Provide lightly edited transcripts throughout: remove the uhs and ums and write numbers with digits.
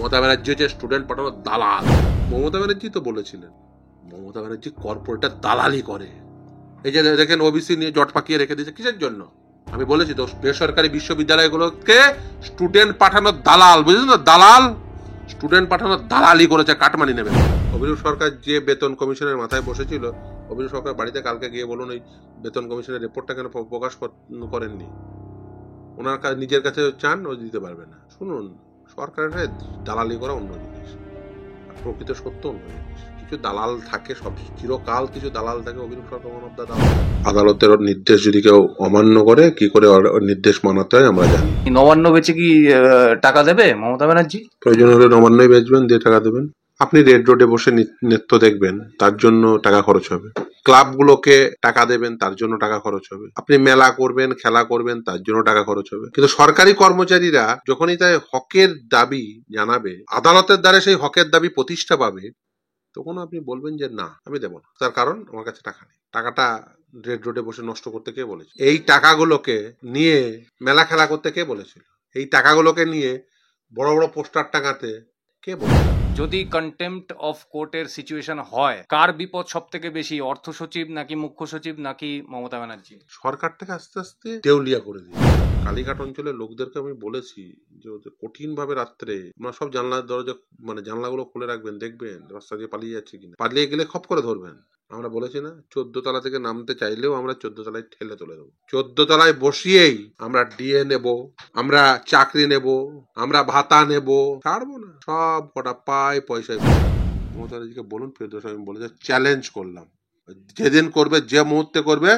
মমতা ব্যানার্জি হচ্ছে স্টুডেন্ট পাঠানোর দালাল। মমতা ব্যানার্জি তো বলেছিলেন মমতা ব্যানার্জি কর্পোরেটের দালালি করে। এই যে দেখেন ওবিসি নিয়ে জট পাকিয়ে রেখে দিয়েছে কিসের জন্য? আমি বলেছি তো বেসরকারি বিশ্ববিদ্যালয়গুলোকে স্টুডেন্ট পাঠানোর দালাল, বুঝলেন না? দালাল স্টুডেন্ট পাঠানোর দালালি করেছে, কাটমানি নেবে। অভিরূপ সরকার যে বেতন কমিশনের মাথায় বসেছিল, অভিরূপ সরকার বাড়িতে কালকে গিয়ে বলুন ওই বেতন কমিশনের রিপোর্টটা কেন প্রকাশ করেননি। ওনার নিজের কাছে চান, ও দিতে পারবে না। শুনুন, সরকারের দালালি করা অন্য জিনিস, প্রকৃত সত্য অন্য জিনিস। কিছু দালাল থাকে, সব চিরকাল কিছু দালাল থাকে। অভিরূপ সরকার আদালতের নির্দেশ যদি কেউ অমান্য করে, কি করে নির্দেশ মানাতে হয় আমরা জানি। নবান্ন বেচে কি টাকা দেবে মমতা ব্যানার্জি? প্রয়োজন হলে নবান্নই বেচবেন, দিয়ে টাকা দেবেন। আপনি রেড রোডে বসে নৃত্য দেখবেন, তার জন্য টাকা খরচ হবে। ক্লাবগুলোকে টাকা দেবেন, তার জন্য টাকা খরচ হবে। আপনি মেলা করবেন, খেলা করবেন, তার জন্য টাকা খরচ হবে। কিন্তু সরকারি কর্মচারীরা যখনই তাই হকের দাবি জানাবে, আদালতের দ্বারা সেই হকের দাবি প্রতিষ্ঠা পাবে, তখন আপনি বলবেন যে না, আমি দেবো না। তার কারণ আমার কাছে টাকা নেই। টাকাটা রেড রোডে বসে নষ্ট করতে কে বলেছে? এই টাকাগুলোকে নিয়ে মেলা খেলা করতে কে বলেছিল? এই টাকাগুলোকে নিয়ে বড় বড় পোস্টার টাঙাতে কে বলেছে? যদি কন্টেম্পট অফ কোর্টের সিচুয়েশন হয়, কার বিপদ সব থেকে বেশি? অর্থ সচিব নাকি মুখ্য সচিব নাকি মমতা ব্যানার্জি? সরকারটাকে আস্তে আস্তে দেউলিয়া করে দিই। কালীঘাট অঞ্চলের লোকদেরকে আমি বলেছি যে ওদের কঠিন ভাবে রাত্রে আপনারা সব জানলার দরজা জানলাগুলো খুলে রাখবেন, দেখবেন রাস্তা দিয়ে পালিয়ে যাচ্ছে কিনা। পালিয়ে গেলে খপ করে ধরবেন। আমরা বলেছি না, 14 তলা থেকে নামতে চাইলেও আমরা 14 তলায় ঠেলে তুলে দেবো। 14 তলায় বসিয়েই আমরা ডিএ নেব, আমরা চাকরি নেব, আমরা ভাতা নেব, ছাড়বো না। সব কটা পয়সায় মমতা ব্যানার্জিকে বলুন, ফেরদৌস, আমি বলে চ্যালেঞ্জ করলাম, যেদিন করবে, যে মুহূর্তে করবে,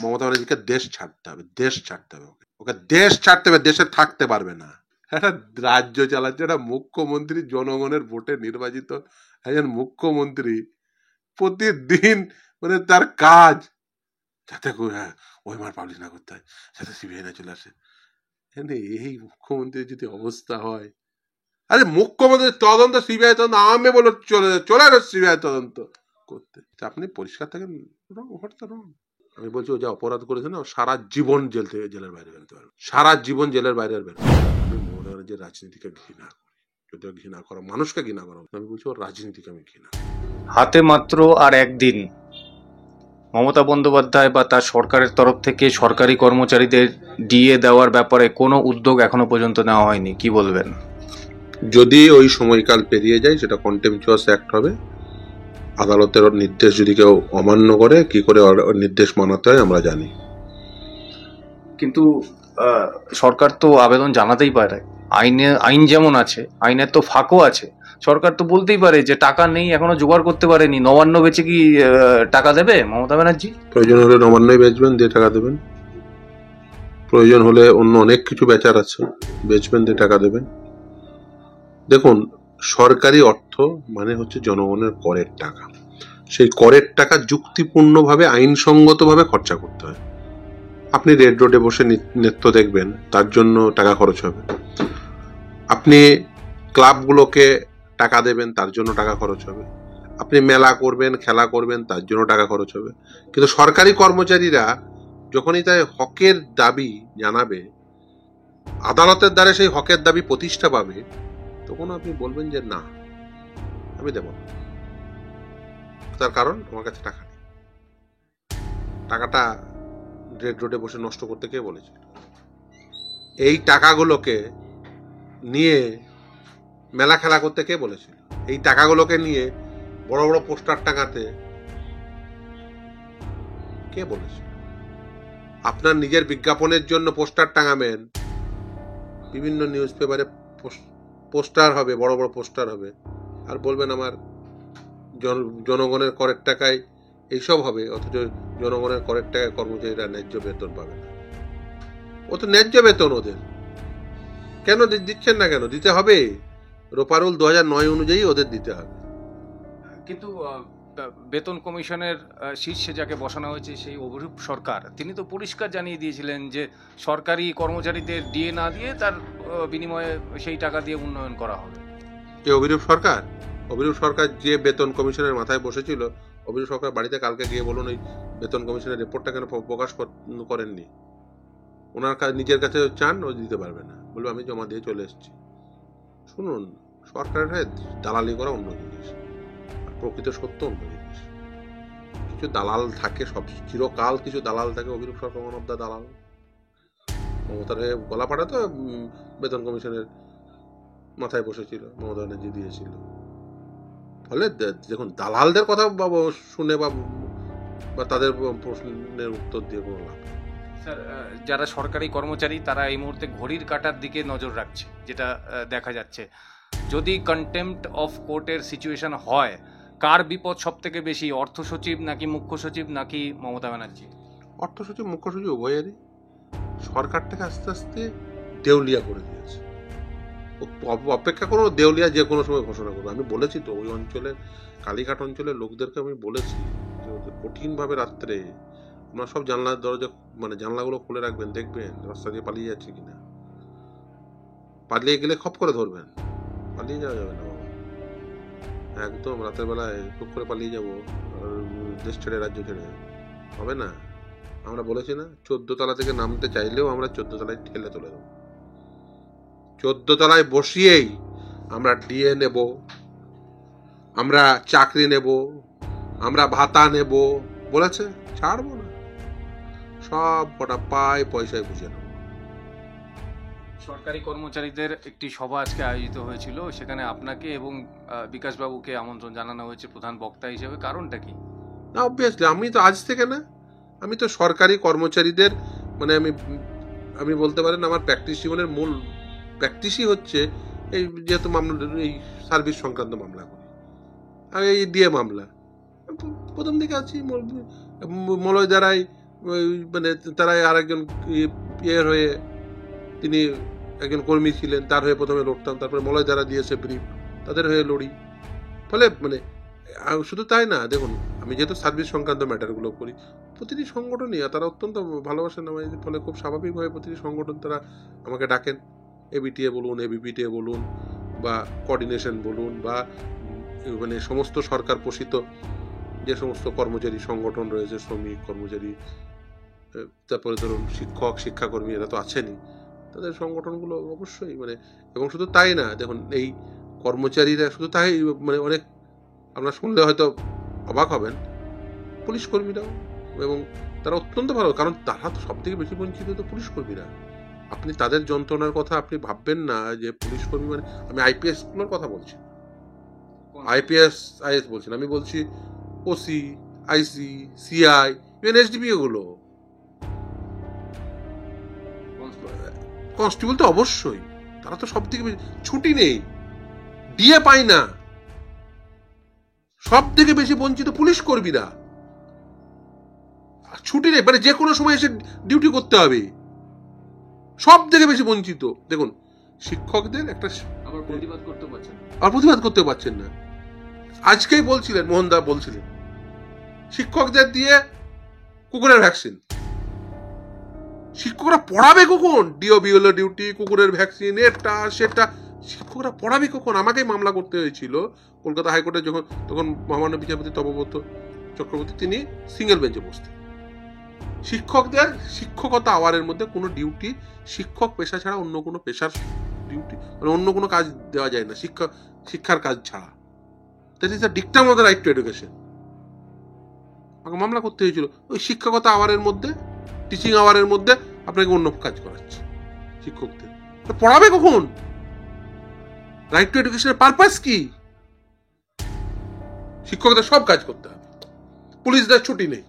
মমতা ব্যানার্জিকে দেশ ছাড়তে হবে। দেশ ছাড়তে হবে, ওকে দেশ ছাড়তে হবে। দেশে থাকতে পারবে না। একটা রাজ্য চালাচ্ছে একটা মুখ্যমন্ত্রী, জনগণের ভোটে নির্বাচিত একজন মুখ্যমন্ত্রী। প্রতিদিন তার কাজ যাতে ওই মার পাবলিশ না করতে হয়, যাতে সিবিআই না চলে আসে। এই মুখ্যমন্ত্রীর যদি অবস্থা হয়, আরে মুখ্যমন্ত্রী তদন্ত, সিবিআই তদন্ত আমি বলো চলে আসো সিবিআই তদন্ত করতে। আপনি পরিষ্কার থাকেন, আমি বলছি ও যা অপরাধ করেছে না, সারা জীবন জেলের বাইরে বেরোতে পারবে, সারা জীবন জেলের বাইরে বেরোবে। আমি মনে হয় যে রাজনীতিকে ঘৃণা করি, যদিও ঘৃণা করা মানুষকে ঘৃণা করা, আমি বলছি ওর রাজনীতিকে আমি ঘৃণা। হাতে মাত্র আর একদিন, মমতা বন্দ্যোপাধ্যায় বা তার সরকারের তরফ থেকে সরকারি কর্মচারীদের ডিএ দেওয়ার ব্যাপারে কোনো উদ্যোগ এখনো পর্যন্ত নেওয়া হয়নি, কি বলবেন? যদি ওই সময়কাল পেরিয়ে যায়, সেটা কন্টেম্পচুয়াস অ্যাক্ট হবে। আদালতের নির্দেশ যদি কেউ অমান্য করে, কি করে নির্দেশ মানাতে হয় আমরা জানি। কিন্তু সরকার তো আবেদন জানাতেই পারে। আইন যেমন আছে, আইনের তো ফাঁকও আছে। সরকার তো বলতেই পারে যে টাকা নেই, এখনো জোগাড় করতে পারেনি। নবান্ন বেচে কি টাকা দেবে মমতা ব্যানার্জি? প্রয়োজন হলে নবান্নই বেচবেন, দিয়ে টাকা দেবেন। প্রয়োজন হলে অন্য অনেক কিছু বেচার আছে, বেচবেন, দিয়ে টাকা দেবেন। দেখুন, সরকারি অর্থ মানে হচ্ছে জনগণের করের টাকা। সেই করের টাকা যুক্তিপূর্ণভাবে, আইনসঙ্গতভাবে খরচা করতে হয়। আপনি রেড রোডে বসে নৃত্য দেখবেন, তার জন্য টাকা খরচ হবে। আপনি ক্লাবগুলোকে টাকা দেবেন, তার জন্য টাকা খরচ হবে। আপনি মেলা করবেন, খেলা করবেন, তার জন্য টাকা খরচ হবে। কিন্তু সরকারি কর্মচারীরা যখনই তাই হকের দাবি জানাবে, আদালতের দ্বারা সেই হকের দাবি প্রতিষ্ঠা পাবে, তখন আপনি বলবেন যে না, আমি দেব না। তার কারণ আমার কাছে টাকা নেই। টাকাটা রেড রোডে বসে নষ্ট করতে কে বলেছিল? এই টাকাগুলোকে নিয়ে মেলা খেলা করতে কে বলেছিল? এই টাকাগুলোকে নিয়ে বড় বড় পোস্টার টাঙাতে কে বলেছিল? আপনার নিজের বিজ্ঞাপনের জন্য পোস্টার টাঙাবেন, বিভিন্ন নিউজ পেপারে পোস্টার হবে, বড় বড় পোস্টার হবে, আর বলবেন আমার জনগণের করের টাকায় এইসব হবে, অথচ জনগণের করের টাকায় কর্মচারীরা ন্যায্য বেতন পাবে না। ও তো ন্যায্য বেতন ওদের, কেন দিচ্ছেন না? কেন দিতে হবে? রোপারুল 2009 অনুযায়ী ওদের দিতে হবে। কিন্তু বেতন কমিশনের শীর্ষে যাকে বসানো হয়েছে সেই অভিরূপ সরকার, তিনি তো পরিষ্কার জানিয়ে দিয়েছিলেন যে সরকারি কর্মচারীদের ডিএ না দিয়ে তার বিনিময়ে সেই টাকা দিয়ে উন্নয়ন করা হবে। কে অভিরূপ সরকার? অভিরূপ সরকার যে বেতন কমিশনের মাথায় বসেছিল, অভিরূপ সরকার বাড়িতে কালকে গিয়ে বলুন ওই বেতন কমিশনের রিপোর্টটা কেন প্রকাশ করেননি। ওনার নিজের কাছে চান, ও দিতে পারবে না, বলবে আমি জমা দিয়ে চলে এসেছি। শুনুন, সরকারের হয়ে দালালি করা অন্য জিনিস, আর প্রকৃত সত্য অন্য জিনিস। কিছু দালাল থাকে, সব চিরকাল কিছু দালাল থাকে। অভিরূপ সরকার ওয়ান অফ দা দালাল। মমতার হয়ে গলা পাড়া তো বেতন কমিশনের মাথায় বসেছিল, মমতা ব্যানার্জি দিয়েছিল। ফলে দেখুন, দালালদের কথা শুনে বা তাদের প্রশ্নের উত্তর দিয়ে কোনো লাভ নেই। স্যার, যারা সরকারি কর্মচারী তারা এই মুহূর্তে ঘড়ির কাঁটার দিকে নজর রাখছে, যেটা দেখা যাচ্ছে। যদি কন্টেম্পট অফ কোর্টের সিচুয়েশন হয়, কার বিপদ সব থেকে বেশি, অর্থ সচিব নাকি মুখ্য সচিব নাকি মমতা ব্যানার্জি? অর্থ সচিব, মুখ্য সচিব উভয়েরই সরকারটাকে আস্তে আস্তে দেউলিয়া করে দিয়েছে। অপেক্ষা করো, দেউলিয়া যে কোনো সময় ঘোষণা করবে। আমি বলেছি তো, ওই অঞ্চলের কালীঘাট অঞ্চলের লোকদেরকে আমি বলেছি যে কঠিন ভাবে রাত্রে আপনারা সব জানলার দরজা জানলাগুলো খুলে রাখবেন, দেখবেন রাস্তা দিয়ে পালিয়ে যাচ্ছে কিনা। পালিয়ে গেলে খপ করে ধরবেন, পালিয়ে যাওয়া যাবে না বাবা। একদম রাতের বেলায় টুক করে পালিয়ে যাবো দেশ ছেড়ে, রাজ্য ছেড়ে, হবে না। আমরা বলেছি না, 14 তলা থেকে নামতে চাইলেও আমরা 14 তলায় ঠেলে তুলে দেবো। 14 তলায় বসিয়েই আমরা ডিএ নেব, আমরা চাকরি নেব, আমরা ভাতা নেব বলেছে, ছাড়বো না। সব কটা পয়সায় বুঝে নেব। সরকারি কর্মচারীদের একটি সভা আজকে আয়োজিত হয়েছিল, সেখানে আপনাকে এবং বিকাশবাবুকে আমন্ত্রণ জানানো হয়েছে প্রধান বক্তা হিসেবে, কারণটা কি? না, অবভিয়াসলি আমি তো আজ থেকে না, আমি তো সরকারি কর্মচারীদের আমি বলতে পারেন আমার প্র্যাকটিস জীবনের মূল প্র্যাকটিসই হচ্ছে এই, যেহেতু মামলা, এই সার্ভিস সংক্রান্ত মামলা করি, আমি এই ডিএ মামলা প্রথম দিকে আছি। মলয় দ্বারাই তারাই আর একজন ইয়ের হয়ে, তিনি একজন কর্মী ছিলেন, তার হয়ে প্রথমে লড়তাম, তারপরে মলয় দ্বারা দিয়েছে ব্রিফ, তাদের হয়ে লড়ি। ফলে শুধু তাই না, দেখুন আমি যেহেতু সার্ভিস সংক্রান্ত ম্যাটারগুলো করি, প্রতিটি সংগঠনই তারা অত্যন্ত ভালোবাসেন আমায়। ফলে খুব স্বাভাবিকভাবে প্রতিটি সংগঠন তারা আমাকে ডাকেন। এবিটিএ বলুন, এবিপিটিএ বলুন, বা কোঅর্ডিনেশন বলুন, বা সমস্ত সরকার পোষিত যে সমস্ত কর্মচারী সংগঠন রয়েছে, শ্রমিক কর্মচারী, তারপরে ধরুন শিক্ষক শিক্ষাকর্মী, এরা তো আছেনই, তাদের সংগঠনগুলো অবশ্যই এবং শুধু তাই না, দেখুন এই কর্মচারীরা শুধু তাই অনেক আপনারা শুনলে হয়তো অবাক হবেন, পুলিশ কর্মীরাও, এবং তারা অত্যন্ত ভালো, কারণ তারা তো সব থেকে বেশি বঞ্চিত তো পুলিশ কর্মীরা। আপনি তাদের যন্ত্রণার কথা আপনি ভাববেন না যে পুলিশ কর্মী আমি আইপিএস গুলোর কথা বলছি, আইপিএস আইএস বলছি না, আমি বলছি ওসি, আইসি, সিআই, ইভেন এসডিপি, গুলো কনস্টেবল তো অবশ্যই, তারা তো সব থেকে বেশি, ছুটি নেই, ডিএ পায় না, সব থেকে বেশি বঞ্চিত পুলিশ কর্মীরা। ছুটি নেই, যে কোনো সময় এসে ডিউটি করতে হবে, সব থেকে বেশি বঞ্চিত। দেখুন শিক্ষকদের একটা আবার প্রতিবাদ করতে পারছেন না। আজকেই বলছিলেন, মোহনদা বলছিলেন শিক্ষকদের দিয়ে কুকুরের ভ্যাকসিন, শিক্ষকরা পড়াবে কখন? ডিওবিএল ডিউটি, কুকুরের ভ্যাকসিন, এটা সেটা, শিক্ষকরা পড়াবে কখন? আমাকেই মামলা করতে হয়েছিল কলকাতা হাইকোর্টে, তখন মহামান্য বিচারপতি তপব্রত চক্রবর্তী, তিনি সিঙ্গেল বেঞ্চে বসতেন। শিক্ষকদের শিক্ষকতা আওয়ারের মধ্যে কোনো ডিউটি, শিক্ষক পেশা ছাড়া অন্য কোনো পেশার ডিউটি, অন্য কোনো কাজ দেওয়া যায় না শিক্ষার কাজ ছাড়া। That is the dictum of the right to education. আমাকে মামলা করতে হয়েছিল ওই শিক্ষকতা আওয়ারের মধ্যে, টিচিং আওয়ারের মধ্যে আপনাকে অন্য কাজ করাচ্ছে শিক্ষকদের। পড়াবে কখন? রাইট টু এডুকেশনের পারপাস কি? শিক্ষকদের সব কাজ করতে হবে। পুলিশদের ছুটি নেই,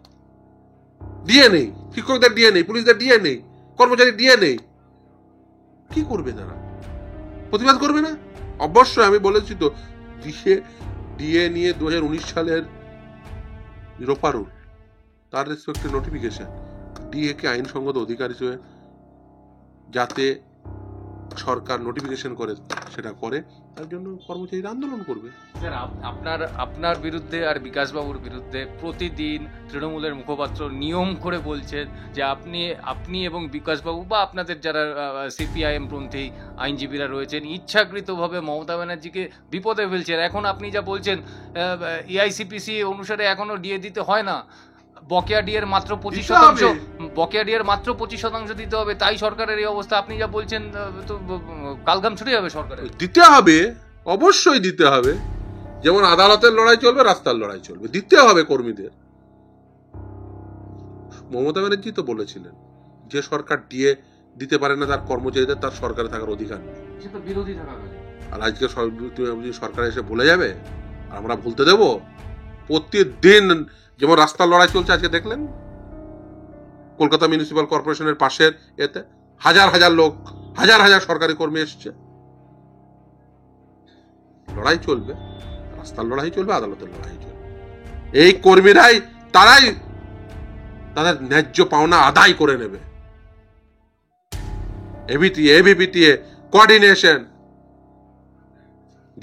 ডিএ নেই, শিক্ষকদের ডিএ নেই, পুলিশদের ডিএ নেই, কর্মচারী ডিএ নেই। কি করবে তারা? প্রতিবাদ করবে না? অবশ্যই আমি বলেছি তো, ডিএ নিয়ে 2019 সালের রোপা রুল, তার রেসপেক্টে নোটিফিকেশন, ডিএ কে আইনসঙ্গত অধিকার হিসেবে যাতে সরকার নোটিফিকেশন করে সেটা করে, তার জন্য কর্মচারীরা আন্দোলন করবে। স্যার, আপনার বিরুদ্ধে আর বিকাশবাবুর বিরুদ্ধে প্রতিদিন তৃণমূলের মুখপাত্র নিয়ম করে বলছেন যে আপনি এবং বিকাশবাবু বা আপনাদের যারা সিপিআইএম পন্থী আইনজীবীরা রয়েছেন ইচ্ছাকৃতভাবে মমতা ব্যানার্জিকে বিপদে ফেলছেন। এখন আপনি যা বলছেন, এআইসিপিসি অনুসারে এখনো ডিএ দিতে হয় না, বকেয়া ডিএর মাত্র 25% দিতে হবে, তাই সরকারের এই অবস্থা। আপনি যা বলছেন তো কালঘাম ছুটে যাবে সরকারের। দিতে হবে, অবশ্যই দিতে হবে। যেমন আদালতের লড়াই চলবে, রাস্তার লড়াই চলবে, দিতে হবে কর্মীদের। মমতা ব্যানার্জি তো বলেছিলেন যে সরকার দিয়ে দিতে পারে না তার কর্মচারীদের, তার সরকারে থাকার অধিকার নেই। বিরোধী থাকা। আর আজকে সরকার এসে বলে যাবে আর আমরা ভুলতে দেব? প্রতিদিন যেমন রাস্তার লড়াই চলছে, আজকে দেখলেন কলকাতা মিউনিসিপাল কর্পোরেশনের পাশের এতে হাজার হাজার লোক, হাজার হাজার সরকারি কর্মী এসছে। লড়াই চলবে, রাস্তার লড়াই চলবে, আদালতের লড়াই চলবে। এই কর্মীরাই তারাই তাদের ন্যায্য পাওনা আদায় করে নেবে। এবিপিটিএ কোঅর্ডিনেশন,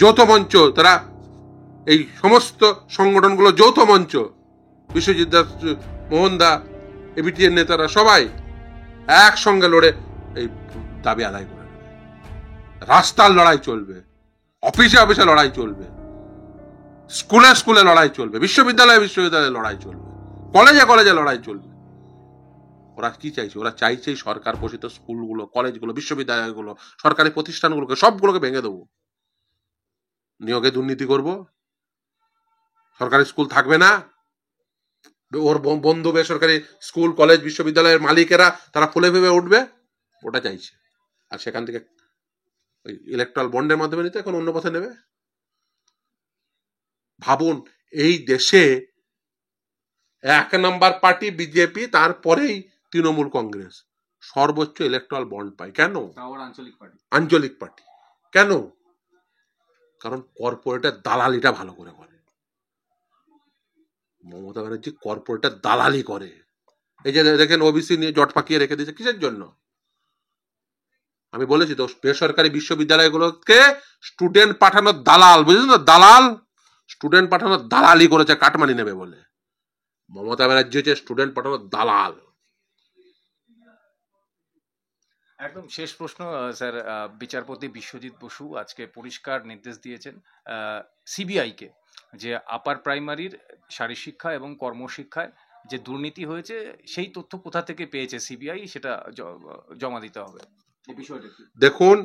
যৌথ মঞ্চ, তারা এই সমস্ত সংগঠনগুলো যৌথ মঞ্চ, বিশ্বজিৎ দাস, মোহন দা, এবিটিএ নেতারা সবাই একসঙ্গে লড়ে এই দাবি আদায় করে নেবে। রাস্তার লড়াই চলবে, অফিসে অফিসে লড়াই চলবে, স্কুলে স্কুলে লড়াই চলবে, বিশ্ববিদ্যালয়ে লড়াই চলবে, কলেজে লড়াই চলবে। ওরা কি চাইছে? ওরা চাইছে সরকার পোষিত স্কুলগুলো, কলেজগুলো, বিশ্ববিদ্যালয়গুলো, সরকারি প্রতিষ্ঠানগুলোকে সবগুলোকে ভেঙে দেবো, নিয়োগে দুর্নীতি করব, সরকারি স্কুল থাকবে না, ওর বন্ধু বেসরকারি স্কুল, কলেজ, বিশ্ববিদ্যালয়ের মালিকেরা তারা ফুলে ভেবে উঠবে। ওটা চাইছে। আর সেখান থেকে ওই ইলেকট্রাল বন্ডের মাধ্যমে নিতে এখন অন্য পথে নেবে। ভাবুন, এই দেশে 1 নাম্বার পার্টি বিজেপি, তারপরেই তৃণমূল কংগ্রেস সর্বোচ্চ ইলেকট্রাল বন্ড পায়। কেন? আঞ্চলিক পার্টি। কেন? কারণ কর্পোরেটের দালালিটা ভালো করে করে। মমতা ব্যানার্জি কর্পোরেটের দালালি করে। এই যে দেখেন ওবিসি নিয়ে জট পাকিয়ে রেখে দিয়েছে, কিসের জন্য? আমি বলেছি তো, বেসরকারি বিশ্ববিদ্যালয়গুলোকে স্টুডেন্ট পাঠানোর দালাল, বুঝলেন তো, দালাল, স্টুডেন্ট পাঠানোর দালালি করেছে কাটমানি নেবে বলে। মমতা ব্যানার্জি হচ্ছে স্টুডেন্ট পাঠানোর দালাল। একদম শেষ প্রশ্ন স্যার, বিচারপতি বিশ্বজিৎ বসু আজকে পরিষ্কার নির্দেশ দিয়েছেন সিবিআই কে যে আপার প্রাইমারির শারীরশিক্ষা এবং কর্মশিক্ষায় যে দুর্নীতি হয়েছে সেই তথ্য কোথা থেকে পেয়েছে সিবিআই, সেটা জমা দিতে হবে। এই বিষয়টা দেখুন,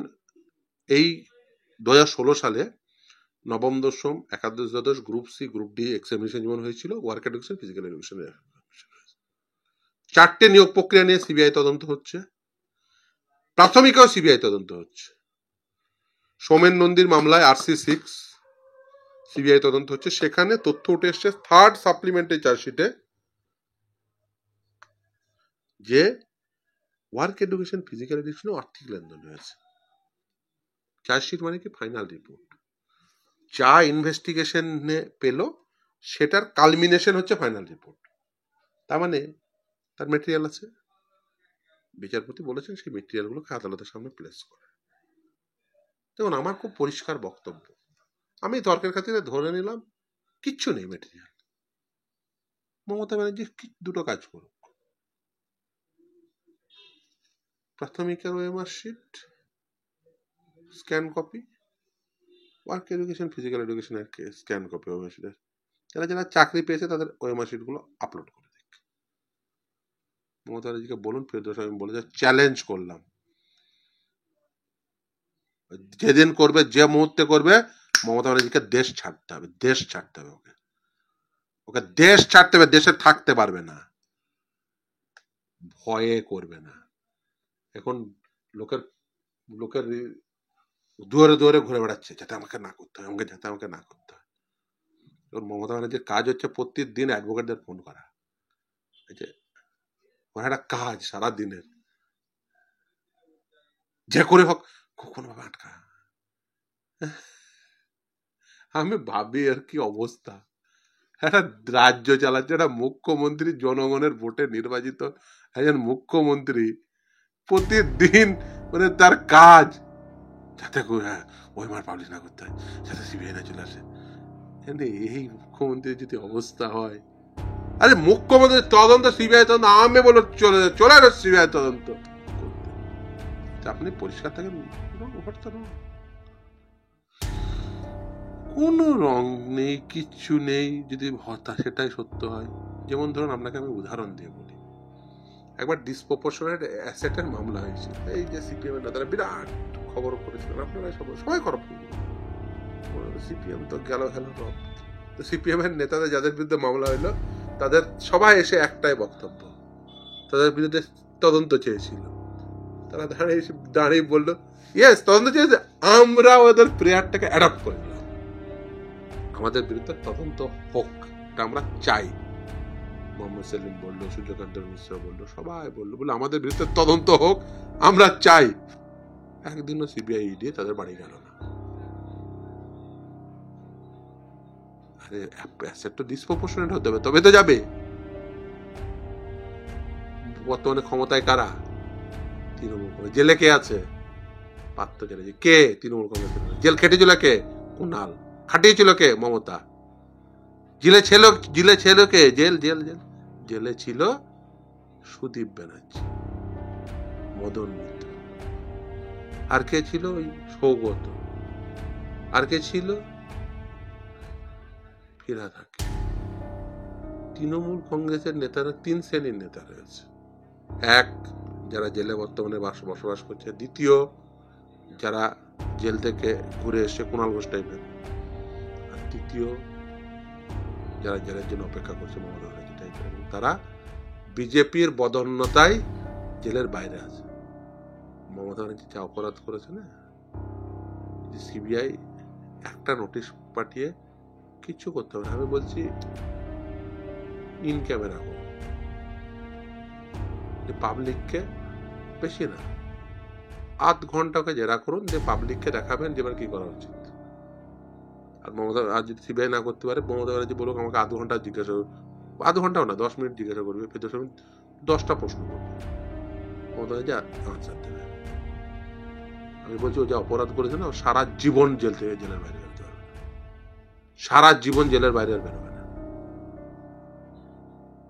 এই 2016 সালে নবম দশম একাদশ দ্বাদশ group C group D examination যেমন হয়েছিল, ওয়ার্ক এডুকেশন, ফিজিক্যাল এডুকেশনের 4টে নিয়োগ প্রক্রিয়া নিয়ে সিবিআই তদন্ত হচ্ছে। প্রাথমিকও সিবিআই তদন্ত হচ্ছে। সোমেন নন্দীর মামলায় RC6 সিবিআই তদন্ত হচ্ছে। সেখানে তথ্য উঠে এসছে 3rd সাপ্লিমেন্টারি চার্জশিটে যে ওয়ার্ক এডুকেশন, ফিজিক্যাল এডুকেশনে আর্থিক লেনদেন হয়েছে। চার্জশিট মানে কি? Final report. যা ইনভেস্টিগেশনে পেল সেটার কালমিনেশন হচ্ছে ফাইনাল রিপোর্ট। তার মানে তার মেটেরিয়াল আছে। বিচারপতি বলেছেন সেই মেটেরিয়ালগুলোকে আদালতের সামনে প্লেস করে। দেখুন, আমার খুব পরিষ্কার বক্তব্য। আমি তর্কের খাতিরে ধরে নিলাম কিচ্ছু নেই মেটেরিয়াল। মমতা ব্যানার্জি দুটো কাজ করুক, প্রাথমিকের OMR sheet scan copy, work education, physical এডুকেশনের স্ক্যান কপি ওএমআর শিটের, যারা যারা চাকরি পেয়েছে তাদের ওএমআর শিটগুলো আপলোড করে দিক। মমতা ব্যানার্জিকে বলুন, ফেরদৌস, আমি বলে চ্যালেঞ্জ করলাম, যেদিন করবে, যে মুহূর্তে করবে, মমতা ব্যানার্জিকে দেশ ছাড়তে হবে। দেশ ছাড়তে হবে, ওকে দেশ ছাড়তে হবে। দেশে থাকতে পারবে না, ভয়ে করবে না। এখন লোকের দুয়ারে দুয়ারে ঘুরে বেড়াচ্ছে যাতে আমাকে না করতে হয়, যাতে আমাকে না করতে হয়। এখন মমতা ব্যানার্জির কাজ হচ্ছে প্রতিদিন অ্যাডভোকেটদের ফোন করা। এই যে ওর একটা কাজ সারা দিনের, যে করে হোক কোনোভাবে আটকা। আমি ভাবি আর কি অবস্থা। একটা রাজ্য চালাচ্ছে একটা মুখ্যমন্ত্রী, জনগণের ভোটে নির্বাচিত একজন মুখ্যমন্ত্রী, প্রতিদিন মানে তার কাজ যাতে ওএমআর পাবলিশ না করতে হয়, যাতে সিবিআই না চলে আসে। এই মুখ্যমন্ত্রীর যদি অবস্থা হয়, আরে মুখ্যমন্ত্রী তদন্ত, সিবিআই তদন্ত আমি বলে চলে আসে সিবিআই তদন্ত করতে। আপনি পরিষ্কার থাকেন, কোনো রং নেই, কিচ্ছু নেই। যদি সেটাই সত্য হয়, যেমন ধরুন আপনাকে আমি উদাহরণ দিয়ে বলি, একবার ডিসপ্রপোর্শনেট অ্যাসেটের মামলা হয়েছিল। এই যে সিপিএম এর নেতারা বিরাট খবর করেছিলেন, আপনারা সবাই খবর সিপিএম তো গেল রব। তো সিপিএম এর নেতাদের যাদের বিরুদ্ধে মামলা হইলো তাদের সবাই এসে একটাই বক্তব্য, তাদের বিরুদ্ধে তদন্ত চেয়েছিল। তারা দাঁড়িয়ে বললো ইয়েস তদন্ত চেয়েছে, আমরা ওদের প্রেয়ারটাকে অ্যাডপ্ট করে নিলাম, আমাদের বিরুদ্ধে তদন্ত হোক, এটা আমরা চাই। মোহাম্মদ সেলিম বললো, সূর্যকান্ত মিশ্র বললো, সবাই বললো বলে আমাদের বিরুদ্ধে তদন্ত হোক, আমরা চাই। একদিনও সিবিআই ইডি তাদের বাড়ি গেল না। আরে অ্যাসেট তো ডিসপ্রপোর্শনেট হতে হবে, তবে তো যাবে। বর্তমানে ক্ষমতায় কারা? তৃণমূল কংগ্রেস। জেলে কে আছে? পার্থ চ্যাটার্জি। কে? তৃণমূল কংগ্রেস। জেল খেটেছিল কে? কুণাল। খাটিয়েছিল কে? মমতা। জেলে ছিল কে? জেলে ছিল সুদীপ ব্যানার্জি, মদন মিত্র, আর কে ছিল? ওই সৌগত, আর কে ছিল? ফিরহাদ হাকিম। তৃণমূল কংগ্রেসের নেতারা 3 শ্রেণীর নেতা রয়েছে। এক, যারা জেলে বর্তমানে বসবাস করছে। দ্বিতীয়, যারা জেল থেকে ঘুরে এসে কুণাল ঘোষ টাইপের। আর তৃতীয়, যারা জেলের জন্য অপেক্ষা করছে, মমতা ব্যানার্জি টাইপের। এবং তারা বিজেপির বদন্যতায় জেলের বাইরে আছে। মমতা ব্যানার্জি যা অপরাধ করেছে না, সিবিআই একটা নোটিশ পাঠিয়ে কিছু করতে হবে না। আমি বলছি ইন ক্যামেরা করুন, পাবলিককে, বেশি না, আধ ঘন্টাকে জেরা করুন, যে পাবলিককে দেখাবেন যে এবার কি করা উচিত। আর মমতা আর যদি সিবিআই না করতে পারে, মমতা ব্যানার্জি বলুক আমাকে আধ ঘন্টা জিজ্ঞাসা, আধ ঘন্টাও না 10 মিনিট জিজ্ঞাসা করবে, 10 মিনিট 10টা প্রশ্ন করবে, মমতা ব্যানার্জি আনসার দেবে। আমি বলছি ও যা অপরাধ করেছে না, ও সারা জীবন জেলের বাইরে বেরোতে পারবে, সারা জীবন জেলের বাইরে আর বেরোবে না।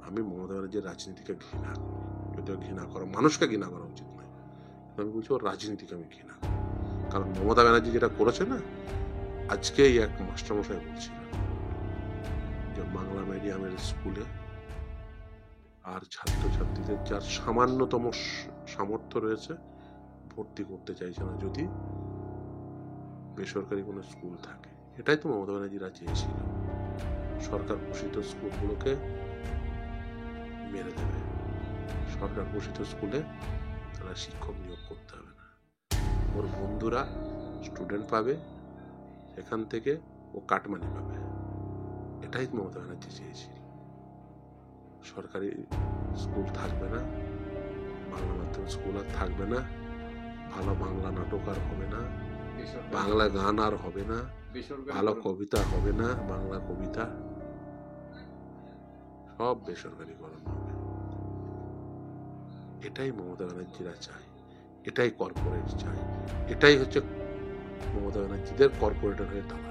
আমি মমতা ব্যানার্জির রাজনীতিকে ঘৃণা করি, যদিও ঘৃণা করা মানুষকে ঘৃণা করা উচিত নয়, আমি বলছি ওর রাজনীতিকে আমি ঘৃণা করি। কারণ মমতা ব্যানার্জি যেটা করেছে না, আজকে এক মাস্টারমশাই বলছিলেন যে বাংলা মিডিয়ামের স্কুলে আর ছাত্রছাত্রীদের যার সামান্যতম সামর্থ্য রয়েছে ভর্তি করতে চাইছে না, যদি বেসরকারি কোনো স্কুল থাকে। এটাই তো মমতা ব্যানার্জিরা চেয়েছিল, সরকার পোষিত স্কুলগুলোকে মেরে দেবে, সরকার পোষিত স্কুলে তারা শিক্ষক নিয়োগ করতে হবে না, ওর বন্ধুরা স্টুডেন্ট পাবে, এখান থেকে ও কাটমানি পাবে। এটাই মমতা ব্যানার্জি চেয়েছিল। সরকারি স্কুল থাকবে না, বাংলা মাধ্যম স্কুল আর থাকবে না, ভালো বাংলা নাটক আর হবে না, বাংলা গান আর হবে না, ভালো কবিতা হবে না, বাংলা কবিতা সব বেসরকারিকরণ হবে। এটাই মমতা ব্যানার্জিরা চায়, এটাই কর্পোরেট চায়, এটাই হচ্ছে মমতা ব্যানার্জিদের কর্পোরেটের হয়ে দাঁড়ায়।